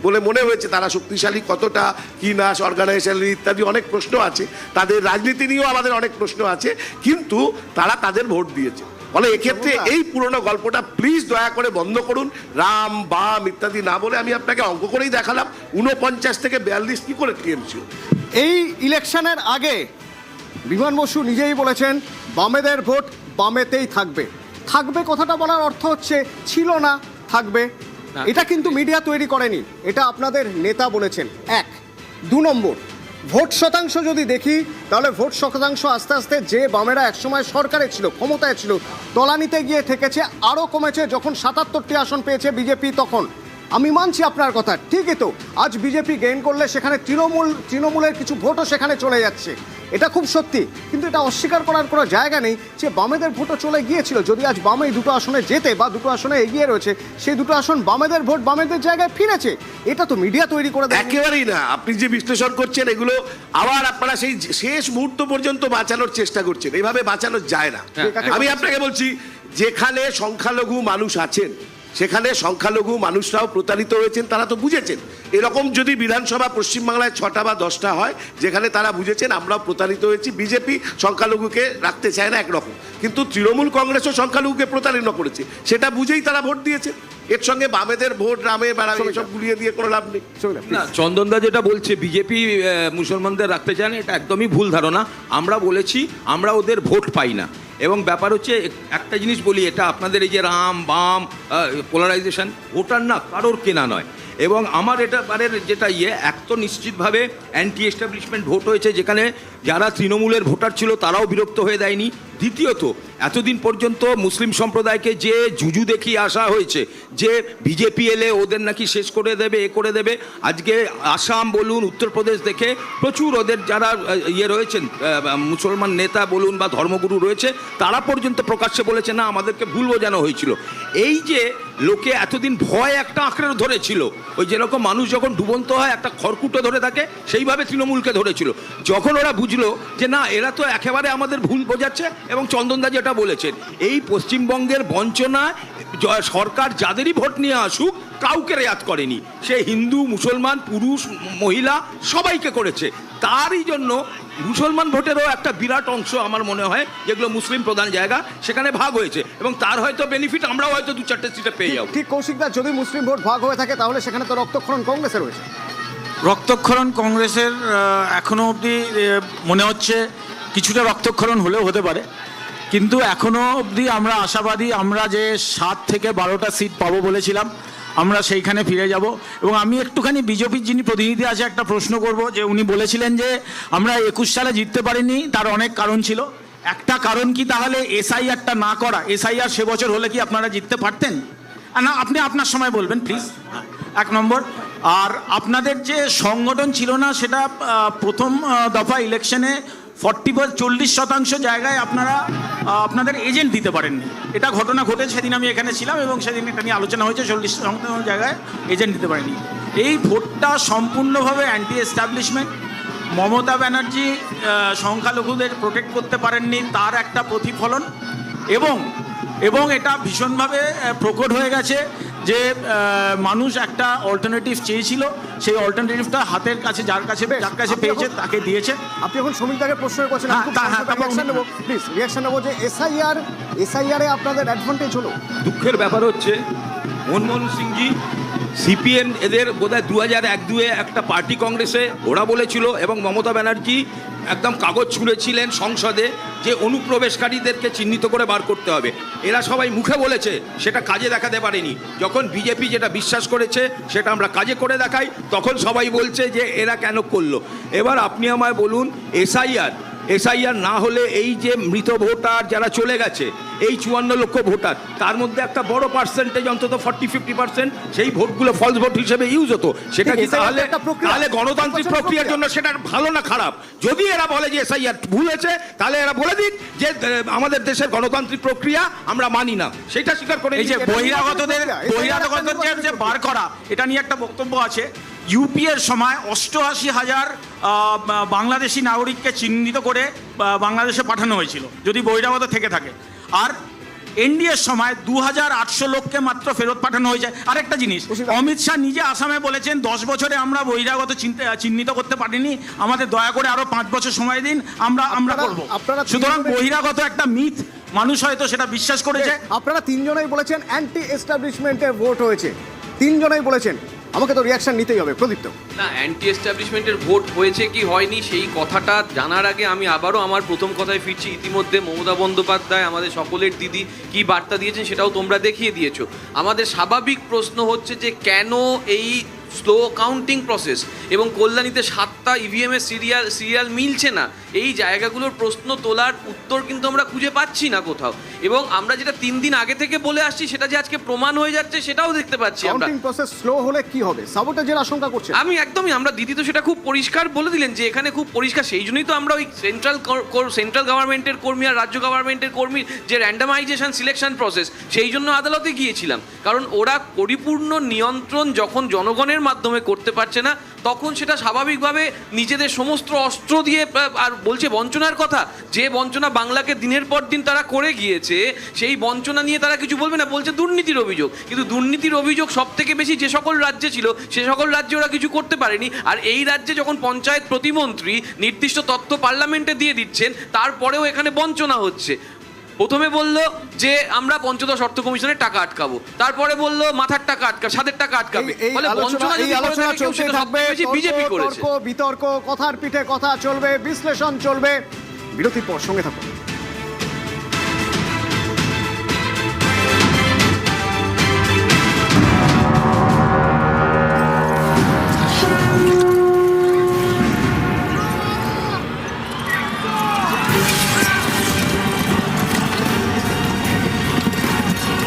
বলে মনে হয়েছে। তারা শক্তিশালী কতটা কি না, অর্গানাইজেশন ইত্যাদি অনেক প্রশ্ন আছে, তাদের রাজনীতি নিয়েও আমাদের অনেক প্রশ্ন আছে, কিন্তু তারা তাদের ভোট দিয়েছে। ফলে এক্ষেত্রে এই পুরনো গল্পটা প্লিজ দয়া করে বন্ধ করুন। রাম বাম ইত্যাদি না বলে আমি আপনাকে অঙ্ক করেই দেখালাম 49 থেকে 42 কি করে টিএমসি। এই ইলেকশনের আগে বিমান বসু নিজেই বলেছেন বামেদের ভোট বামেতেই থাকবে। থাকবে কথাটা বলার অর্থ হচ্ছে ছিল না, থাকবে। এটা কিন্তু মিডিয়া তৈরি করেনি, এটা আপনাদের নেতা বলেছেন। 1 2 নম্বর, ভোট শতাংশ যদি দেখি তাহলে ভোট শতাংশ আস্তে আস্তে যে বামেরা একসময় সরকারে ছিল, ক্ষমতায় ছিল, তলানিতে গিয়ে ঠেকেছে, আরও কমেছে। যখন 77টি আসন পেয়েছে বিজেপি তখন আমি মানছি আপনার কথা, ঠিকই তো। আজ বিজেপি গেইন করলে সেখানে তৃণমূলের কিছু ভোটও সেখানে চলে যাচ্ছে, এটা খুব সত্যি। কিন্তু এটা অস্বীকার করার কোনো জায়গা নেই যে বামেদের ভোটও চলে গিয়েছিল। যদি আজ বামে এই 2টো আসনে যেতে বা 2টো আসনে এগিয়ে রয়েছে, সেই 2টো আসন বামেদের ভোট বামেদের জায়গায় ফিরেছে। এটা তো মিডিয়া তৈরি করে দেয়। একেবারেই না। আপনি যে বিশ্লেষণ করছেন এগুলো আবার আপনারা সেই শেষ মুহূর্ত পর্যন্ত বাঁচানোর চেষ্টা করছেন, এইভাবে বাঁচানো যায় না। আমি আপনাকে বলছি, যেখানে সংখ্যালঘু মানুষ আছেন সেখানে সংখ্যালঘু মানুষরাও প্রতারিত হয়েছেন, তারা তো বুঝেছেন। এরকম যদি বিধানসভা পশ্চিমবাংলায় 6টা বা 10টা হয় যেখানে তারা বুঝেছেন আমরাও প্রতারিত হয়েছি, বিজেপি সংখ্যালঘুকে রাখতে চায় না একরকম, কিন্তু তৃণমূল কংগ্রেসও সংখ্যালঘুকে প্রতারিত করেছে, সেটা বুঝেই তারা ভোট দিয়েছে। এর সঙ্গে বামেদের ভোট রামে বা এসব গুলিয়ে দিয়ে কোনো লাভ নেই। না, চন্দনদা যেটা বলছে বিজেপি মুসলমানদের রাখতে চায় না, এটা একদমই ভুল ধারণা। আমরা বলেছি আমরা ওদের ভোট পাই না। এবং ব্যাপার হচ্ছে একটা জিনিস বলি, এটা আপনাদের এই যে রাম বাম পোলারাইজেশন, ভোটার না কারোর কেনা নয়। এবং আমার এটা বারের যেটা এক তো নিশ্চিতভাবে অ্যান্টি এস্টাবলিশমেন্ট ভোট হয়েছে, যেখানে যারা তৃণমূলের ভোটার ছিল তারাও বিরক্ত হয়ে দেয়নি। দ্বিতীয়ত, এতদিন পর্যন্ত মুসলিম সম্প্রদায়কে যে জুজু দেখিয়ে আসা হয়েছে যে বিজেপি এলে ওদের নাকি শেষ করে দেবে, এ করে দেবে, আজকে আসাম বলুন, উত্তরপ্রদেশ দেখে প্রচুর ওদের যারা রয়েছেন মুসলমান নেতা বলুন বা ধর্মগুরু রয়েছে, তারা পর্যন্ত প্রকাশ্যে বলেছে না আমাদেরকে ভুল বোঝানো হয়েছিল। এই যে লোকে এতদিন ভয় একটা আঁকড়ে ধরেছিল, ওই যেরকম মানুষ যখন ডুবন্ত হয় একটা খড়কুটো ধরে থাকে, সেইভাবে তৃণমূলকে ধরেছিল। যখন ওরা বুঝলো যে না এরা তো একেবারে আমাদের ভুল বোঝাচ্ছে, এবং চন্দনদা যেটা বলেছেন এই পশ্চিমবঙ্গের বঞ্চনা, সরকার যাদেরই ভোট নিয়ে আসুক কাউকে রেয়াত করেনি, সে হিন্দু মুসলমান পুরুষ মহিলা সবাইকে করেছে। তারই জন্য মুসলমান ভোটেরও একটা বিরাট অংশ আমার মনে হয় যেগুলো মুসলিম প্রধান জায়গা সেখানে ভাগ হয়েছে, এবং তার হয়তো বেনিফিট আমরাও হয়তো 2-4টে সিটে পেয়ে যাবো। ঠিক কৌশিকদা, যদি মুসলিম ভোট ভাগ হয়ে থাকে তাহলে সেখানে তো রক্তক্ষরণ কংগ্রেসের রয়েছে। রক্তক্ষরণ কংগ্রেসের এখনও অবধি মনে হচ্ছে কিছুটা রক্তক্ষরণ হলেও হতে পারে, কিন্তু এখনও অবধি আমরা আশাবাদী। আমরা যে 7 থেকে 12টা সিট পাবো বলেছিলাম, আমরা সেইখানে ফিরে যাব। এবং আমি একটুখানি বিজেপির যিনি প্রতিনিধি আছে একটা প্রশ্ন করব, যে উনি বলেছিলেন যে আমরা 21 সালে জিততে পারিনি, তার অনেক কারণ ছিল। একটা কারণ কি তাহলে এসআইআরটা না করা? এসআইআর সে বছর হলে কি আপনারা জিততে পারতেন না? আপনি আপনার সময় বলবেন প্লিজ। 1 নম্বর। আর আপনাদের যে সংগঠন ছিল না, সেটা প্রথম দফা ইলেকশনে 40% জায়গায় আপনারা আপনাদের এজেন্ট দিতে পারেননি। এটা ঘটনা ঘটেছে, সেদিন আমি এখানে ছিলাম এবং সেদিন এটা নিয়ে আলোচনা হয়েছে। 40% জায়গায় এজেন্ট দিতে পারেনি। এই ভোটটা সম্পূর্ণভাবে অ্যান্টি এস্টাবলিশমেন্ট। মমতা ব্যানার্জি সংখ্যালঘুদের প্রোটেক্ট করতে পারেননি, তার একটা প্রতিফলন। এবং এটা ভীষণভাবে প্রকট হয়ে গেছে যে মানুষ একটা অল্টারনেটিভ চেয়েছিল, সেই অল্টারনেটিভটা হাতের কাছে যার কাছে পেয়েছে তাকে দিয়েছে। আপনি এখন শ্রমিকদাকে প্রশ্ন করছেন, প্লিজ রিয়াকশন নেবো যে এসআইআর এ আপনাদের অ্যাডভান্টেজ হলো। দুঃখের ব্যাপার হচ্ছে মনমোহন সিংজি সিপিএম এদের বোধহয় 2001-2 একটা পার্টি কংগ্রেসে ওরা বলেছিল, এবং মমতা ব্যানার্জি একদম কাগজ ছুঁড়েছিলেন সংসদে যে অনুপ্রবেশকারীদেরকে চিহ্নিত করে বার করতে হবে। এরা সবাই মুখে বলেছে, সেটা কাজে দেখাতে পারেনি। যখন বিজেপি যেটা বিশ্বাস করেছে সেটা আমরা কাজে করে দেখাই, তখন সবাই বলছে যে এরা কেন করলো। এবার আপনি আমায় বলুন, এসআইআর না হলে এই যে মৃত ভোটার যারা চলে গেছে, এই 54 লক্ষ ভোটার, তার মধ্যে একটা বড় পার্সেন্টেজ অন্তত 40-50% সেই ভোটগুলো ফলস ভোট হিসেবে ইউজ হতো। সেটা কি তাহলে গণতান্ত্রিক প্রক্রিয়ার জন্য সেটা ভালো না খারাপ? যদি এরা বলে যে এসআইআর ভুল হয়েছে, তাহলে এরা বলে দিক যে আমাদের দেশের গণতান্ত্রিক প্রক্রিয়া আমরা মানি না, সেটা স্বীকার করে। এই যে বহিরাগতদের যে বার করা, এটা নিয়ে একটা বক্তব্য আছে। ইউপিএর সময় 88,000 বাংলাদেশি নাগরিককে চিহ্নিত করে বাংলাদেশে পাঠানো হয়েছিল যদি বহিরাগত থেকে থাকে। আর এনডিএর সময় 2800 লোককে মাত্র ফেরত পাঠানো হয়েছে। আরেকটা জিনিস, অমিত শাহ নিজে আসামে বলেছেন 10 বছরে আমরা বহিরাগত চিহ্নিত করতে পারিনি, আমাদের দয়া করে আরো 5 বছর সময় দিন, আমরা করবো। সুতরাং বহিরাগত একটা মিথ, মানুষ হয়তো সেটা বিশ্বাস করেছে। আপনারা তিনজনেই বলেছেন অ্যান্টি এস্টাবলিশমেন্টের ভোট হয়েছে, তিনজনেই বলেছেন, আমাকে তো রিয়াকশন নিতেই হবে। প্রদীপ্ত, না, অ্যান্টি এস্টাবলিশমেন্টের ভোট হয়েছে কি হয়নি সেই কথাটা জানার আগে আমি আবারও আমার প্রথম কথায় ফিরছি। ইতিমধ্যে মমতা বন্দ্যোপাধ্যায় আমাদের সকলের দিদি কি বার্তা দিয়েছেন সেটাও তোমরা দেখিয়ে দিয়েছো। আমাদের স্বাভাবিক প্রশ্ন হচ্ছে যে কেন এই স্লো কাউন্টিং প্রসেস এবং কল্যাণীতে 7টা ইভিএমের সিরিয়াল মিলছে না, এই জায়গাগুলোর প্রশ্ন তোলার উত্তর কিন্তু আমরা খুঁজে পাচ্ছি না কোথাও। এবং আমরা যেটা 3 দিন আগে থেকে বলে আসছি সেটা যে আজকে প্রমাণ হয়ে যাচ্ছে সেটাও দেখতে পাচ্ছি আমরা। কাউন্টিং প্রসেস স্লো হলে কি হবে? সাবোটেজের আশঙ্কা করছে। আমি একদমই, আমরা দিদি তো সেটা খুব পরিষ্কার বলে দিলেন যে এখানে খুব পরিষ্কার, সেই জন্যই তো আমরা ওই সেন্ট্রাল গভর্নমেন্টের কর্মী আর রাজ্য গভর্নমেন্টের কর্মীর যে র্যান্ডামাইজেশন সিলেকশন প্রসেস, সেই জন্য আদালতে গিয়েছিলাম। কারণ ওরা পরিপূর্ণ নিয়ন্ত্রণ যখন জনগণের মাধ্যমে করতে পারছে না, তখন সেটা স্বাভাবিকভাবে নিজেদের সমস্ত অস্ত্র দিয়ে, আর বলছে বঞ্চনার কথা, যে বঞ্চনা বাংলাকে দিনের পর দিন তারা করে গিয়েছে, সেই বঞ্চনা নিয়ে তারা কিছু বলবে না, বলছে দুর্নীতির অভিযোগ। কিন্তু দুর্নীতির অভিযোগ সব থেকে বেশি যে সকল রাজ্যে ছিল সে সকল রাজ্যে ওরা কিছু করতে পারেনি। আর এই রাজ্যে যখন পঞ্চায়েত প্রতিমন্ত্রী নির্দিষ্ট তথ্য পার্লামেন্টে দিয়ে দিচ্ছেন, তারপরেও এখানে বঞ্চনা হচ্ছে। প্রথমে বললো যে আমরা পঞ্চদশ অর্থ কমিশনের টাকা আটকাবো, তারপরে বললো মাথার টাকা আটকাবে, ছাদের টাকা আটকাবে। এই আলোচনা চলতে থাকবে, বিজেপি করেছে। বিতর্ক, কথার পিঠে কথা চলবে, বিশ্লেষণ চলবে। বিরতির পর সঙ্গে থাকুন।